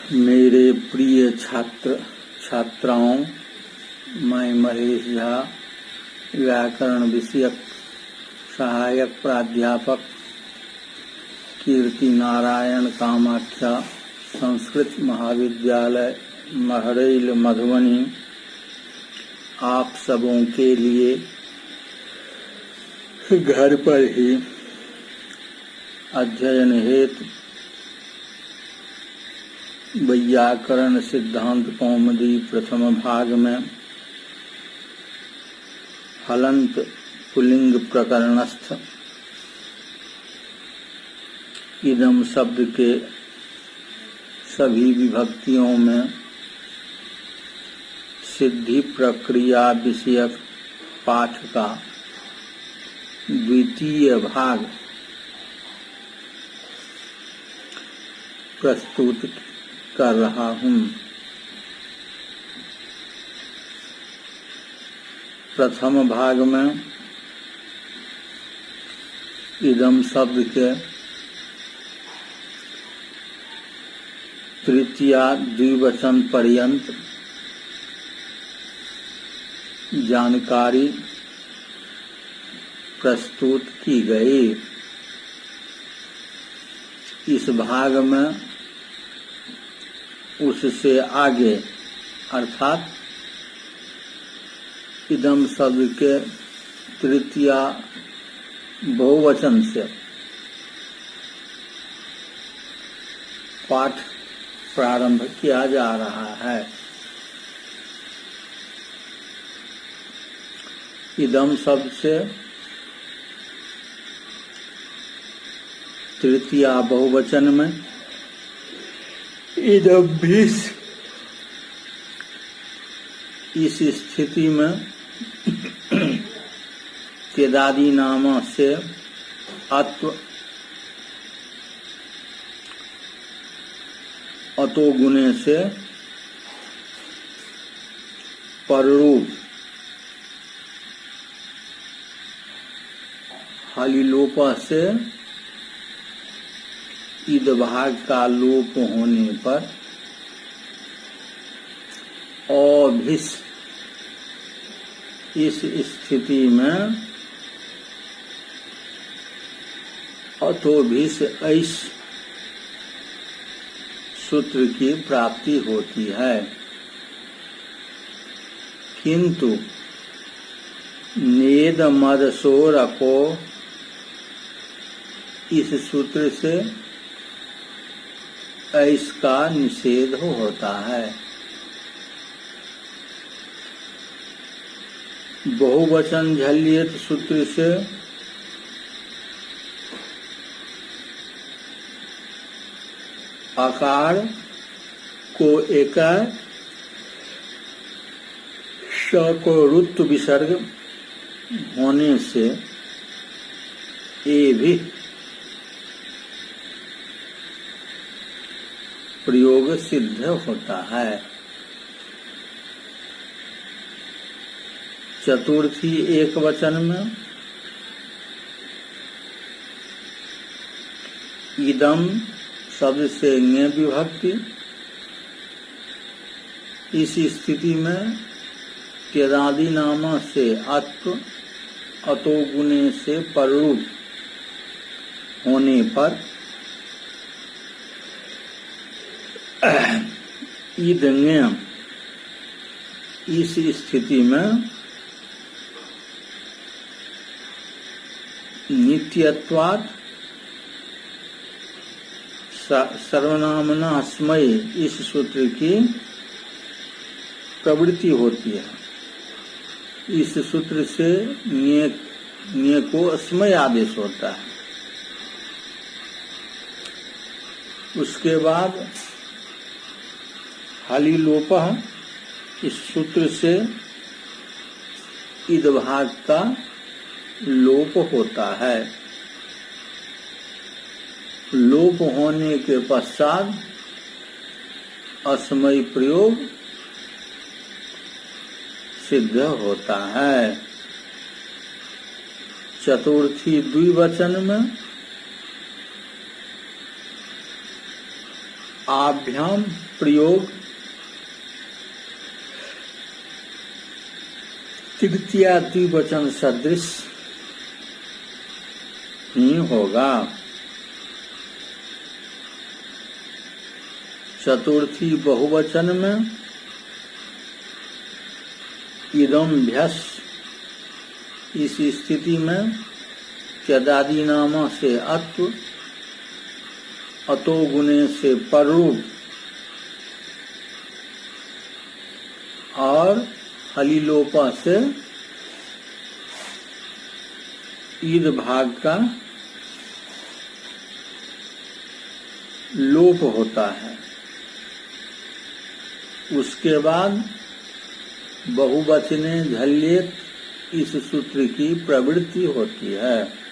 मेरे प्रिय छात्राओं, मैं महेश झा, व्याकरण विषयक सहायक प्राध्यापक, कीर्ति नारायण कामाख्या संस्कृत महाविद्यालय, महरैल, मधुबनी, आप सबों के लिए घर पर ही अध्ययन हेतु वैयाकरण सिद्धांत कौमुदी प्रथम भाग में हलंत पुल्लिंग प्रकरणस्थ इदम शब्द के सभी विभक्तियों में सिद्धि प्रक्रिया विषयक पाठ का द्वितीय भाग प्रस्तुत कर रहा हूँ। प्रथम भाग में इदम शब्द के तृतीया द्विवचन पर्यंत जानकारी प्रस्तुत की गई। इस भाग में उससे आगे अर्थात इदम शब्द के तृतीया बहुवचन से पाठ प्रारंभ किया जा रहा है। इदम शब्द से तृतीया बहुवचन में इदभ्भिश, इस स्थिति में केदादी नाम से अत्व अतो गुणे से पररूप हलिलोप से इद भाग का लोप होने पर अभिस, इस स्थिति में अतोभिस ऐस सूत्र की प्राप्ति होती है। किंतु नेद मद सोर को इस सूत्र से ऐस का निषेध होता है। बहुवचन झल्येत सूत्र से आकार को एकार श को रुत्व विसर्ग होने से ए भी प्रयोग सिद्ध होता है। चतुर्थी एक वचन में इदम शब्द से ङे विभक्ति, इस स्थिति में केदादी नाम से अत्व अतो गुणे से पररूप होने पर ईद ङे, इस स्थिति में नित्यत्वात् सर्वनामना अस्मै, इस सूत्र की प्रवृत्ति होती है। इस सूत्र से ञे को अस्मै आदेश होता है। उसके बाद हलिलोपः, इस सूत्र से इद भाग का लोप होता है। लोप होने के पश्चात अस्मै प्रयोग सिद्ध होता है। चतुर्थी द्विवचन में आभ्याम प्रयोग तृतीया द्विवचन सदृश ही होगा। चतुर्थी बहुवचन में इदम भ्यस, इस स्थिति में त्यदादि नाम से अत्व, अतो गुणे से पररूप और हलिलोपा से ईद भाग का लोप होता है। उसके बाद बहुवचने झल्येत, इस सूत्र की प्रवृत्ति होती है।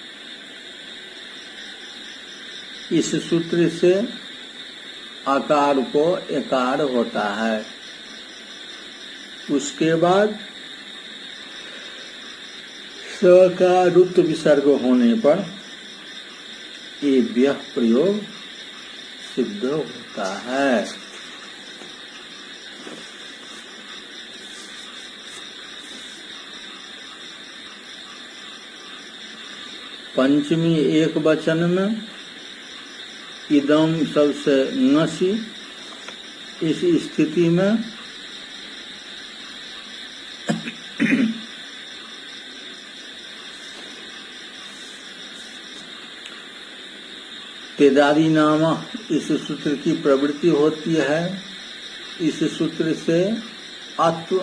इस सूत्र से आकार को एकार होता है। उसके बाद स का रुत विसर्ग होने पर एभ्यः प्रयोग सिद्ध होता है। पंचमी एक वचन में इदम सबसे नसी, इस स्थिति में तेदारी नामा, इस सूत्र की प्रवृत्ति होती है। इस सूत्र से अत्व,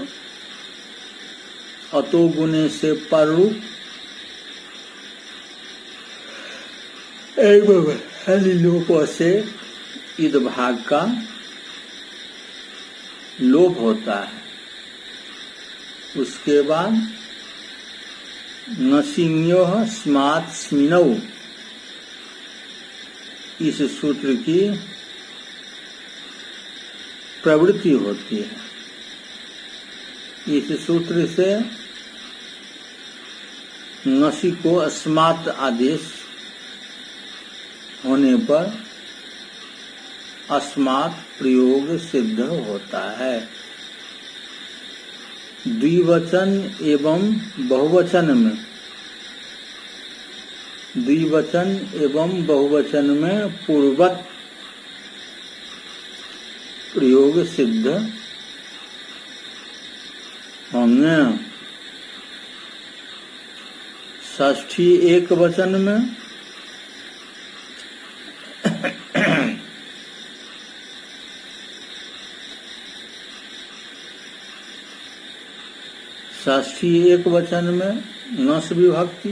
अतो गुणे से पररूप एवं हलिलोप से ईद भाग का लोप होता है। उसके बाद नसिन्यो स्मात् स्मिनौ, इस सूत्र की प्रवृत्ति होती है। इस सूत्र से नसी को अस्मात् आदेश होने पर अस्मात् प्रयोग सिद्ध होता है। द्विवचन एवं बहुवचन में, द्विवचन एवं बहुवचन में पूर्वत प्रयोग सिद्ध होंगे। षष्ठी एक वचन में षष्ठी एक वचन में नस विभक्ति,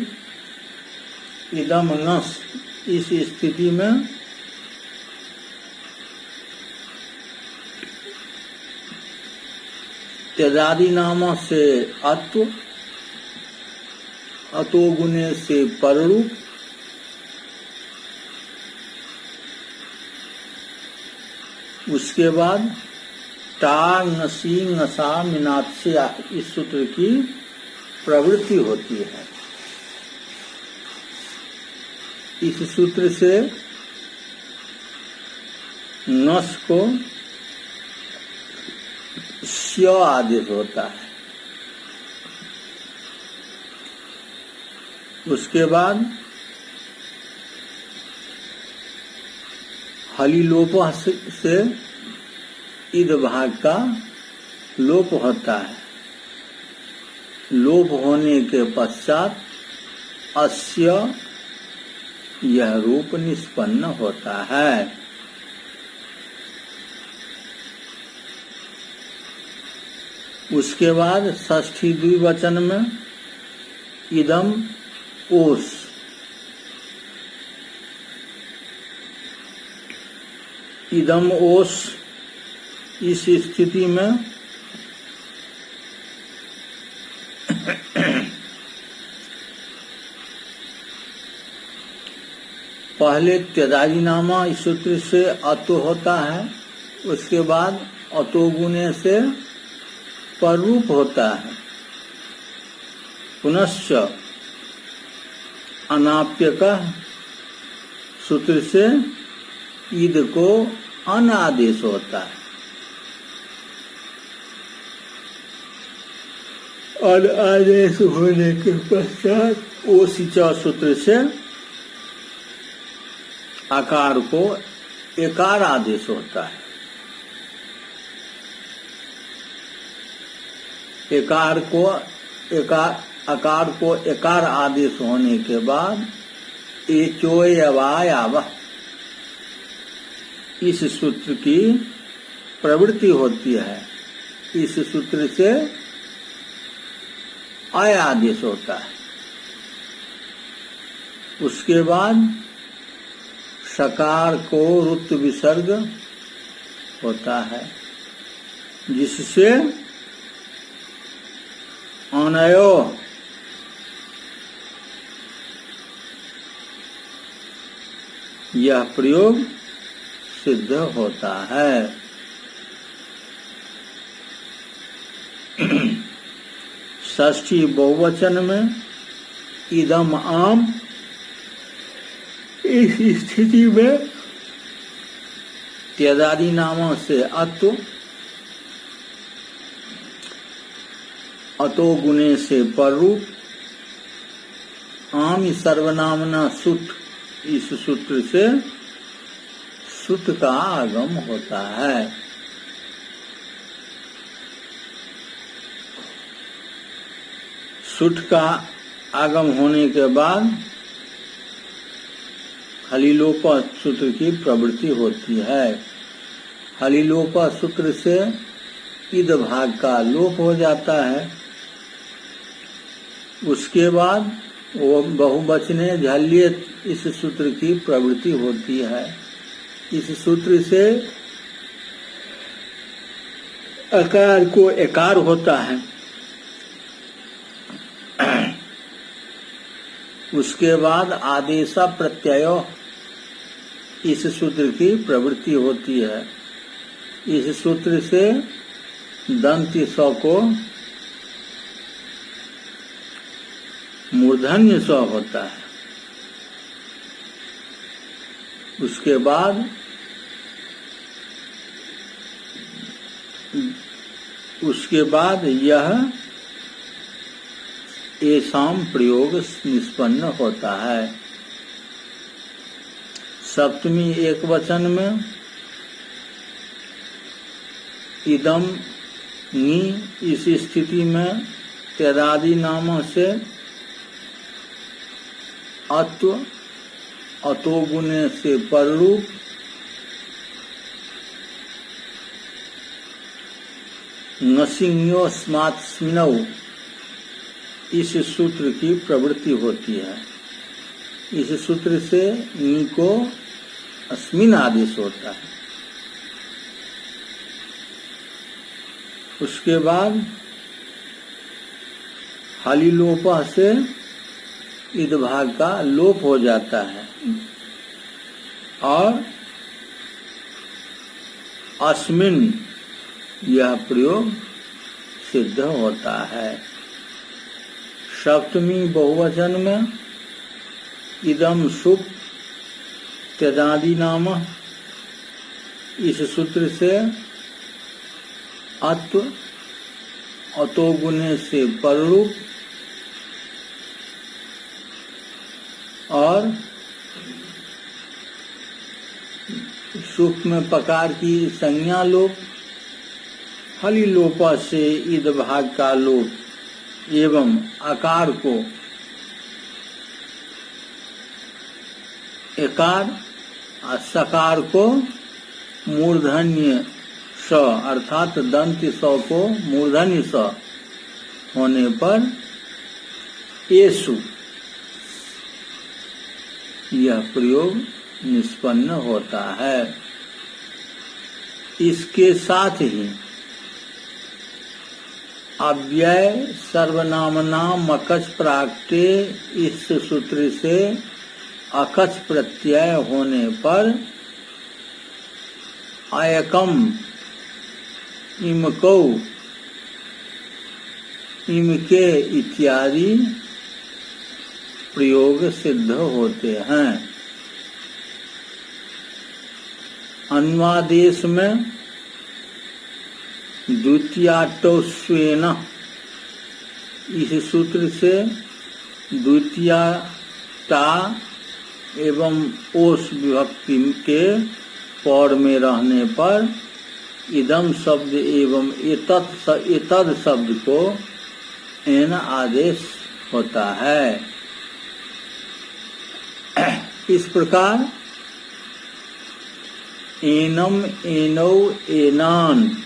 इदम नस, इस स्थिति में त्यदादि नाम से अत्व, अतो गुणे से पररूप, उसके बाद टा नसी नसा मिनात्स्या, इस सूत्र की प्रवृत्ति होती है। इस सूत्र से नस को स्या आदेश होता है। उसके बाद हलिलोप से ईद भाग का लोप होता है। लोप होने के पश्चात अस्य यह रूप निष्पन्न होता है। उसके बाद षष्ठी द्विवचन में इदम ओस, इदम ओस, इस स्थिति में पहले त्यदादि नामा इस सूत्र से अतो होता है। उसके बाद अतो गुणे से पररूप होता है। पुनश्च अनाप्य का सूत्र से ईद को अन आदेश होता है। अन आदेश होने के पश्चात ओ सिचा सूत्र से आकार को एकार आदेश होता है। आकार को एकार आदेश होने के बाद एचोयवायाव इस सूत्र की प्रवृत्ति होती है। इस सूत्र से आय आदेश होता है। उसके बाद सकार को रुत विसर्ग होता है, जिससे अनयो यह प्रयोग सिद्ध होता है। षष्ठी बहुवचन में इदम आम, इस स्थिति में त्यदादि नामों से अतो, अतो गुणे से पररूप, आम सर्वनामना सुट, इस सूत्र से सुट का आगम होता है। सुट का आगम होने के बाद हलिलोपा सूत्र की प्रवृत्ति होती है। हलिलोपा सूत्र से इद भाग का लोप हो जाता है। उसके बाद वो बहुवचने झल्य इस सूत्र की प्रवृत्ति होती है। इस सूत्र से अकार को एकार होता है। उसके बाद आदेशा प्रत्यय इस सूत्र की प्रवृत्ति होती है। इस सूत्र से दंती स को मूर्धन्य स होता है। उसके बाद यह एसाम प्रयोग निष्पन्न होता है। सप्तमी एक वचन में इदम नी, इस स्थिति में त्यदादि नामों से अत्व, अतो गुणे से पररूप, नसिंयो स्मात्स्मिनौ, इस सूत्र की प्रवृत्ति होती है। इस सूत्र से नी को अस्मिन आदेश होता है। उसके बाद हलिलोपा से इद भाग का लोप हो जाता है और अस्मिन यह प्रयोग सिद्ध होता है। सप्तमी बहुवचन में इदम सुप त्यदादि नाम, इस सूत्र से अत्व, अतो गुणे से पररूप और सुप में पकार की संज्ञा लोप, हलिलोपा से इद भाग का लोप एवं आकार को एकार और सकार को मूर्धन्य स अर्थात दंत स को मूर्धन्य स होने पर येसु यह प्रयोग निष्पन्न होता है। इसके साथ ही अव्यय सर्वनामना मकच प्राक्टे, इस सूत्र से अकच प्रत्यय होने पर अयकम, इमकौ, इमके इत्यादि प्रयोग सिद्ध होते हैं। अन्वादेश में द्वितीयाटोस्वेन, इस सूत्र से द्वितीया टा एवं ओस विभक्ति के पौर में रहने पर इदम शब्द एवं एतद शब्द को एन आदेश होता है। इस प्रकार एनम, एनौ, एनान,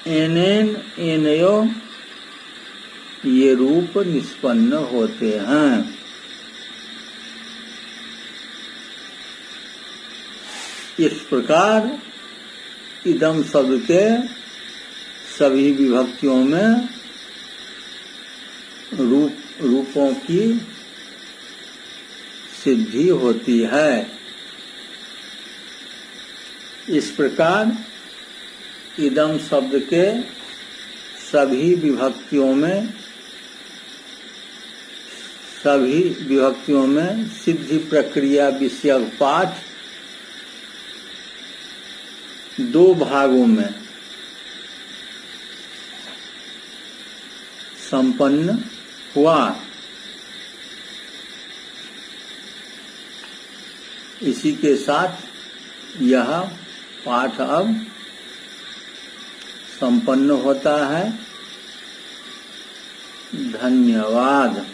एनेन, एनयो ये रूप निष्पन्न होते हैं। इस प्रकार इदम शब्द के सभी विभक्तियों में रूपों की सिद्धि होती है। इस प्रकार इदम शब्द के सभी विभक्तियों में सिद्धि प्रक्रिया विषयक पाठ दो भागों में संपन्न हुआ। इसी के साथ यह पाठ अब संपन्न होता है। धन्यवाद।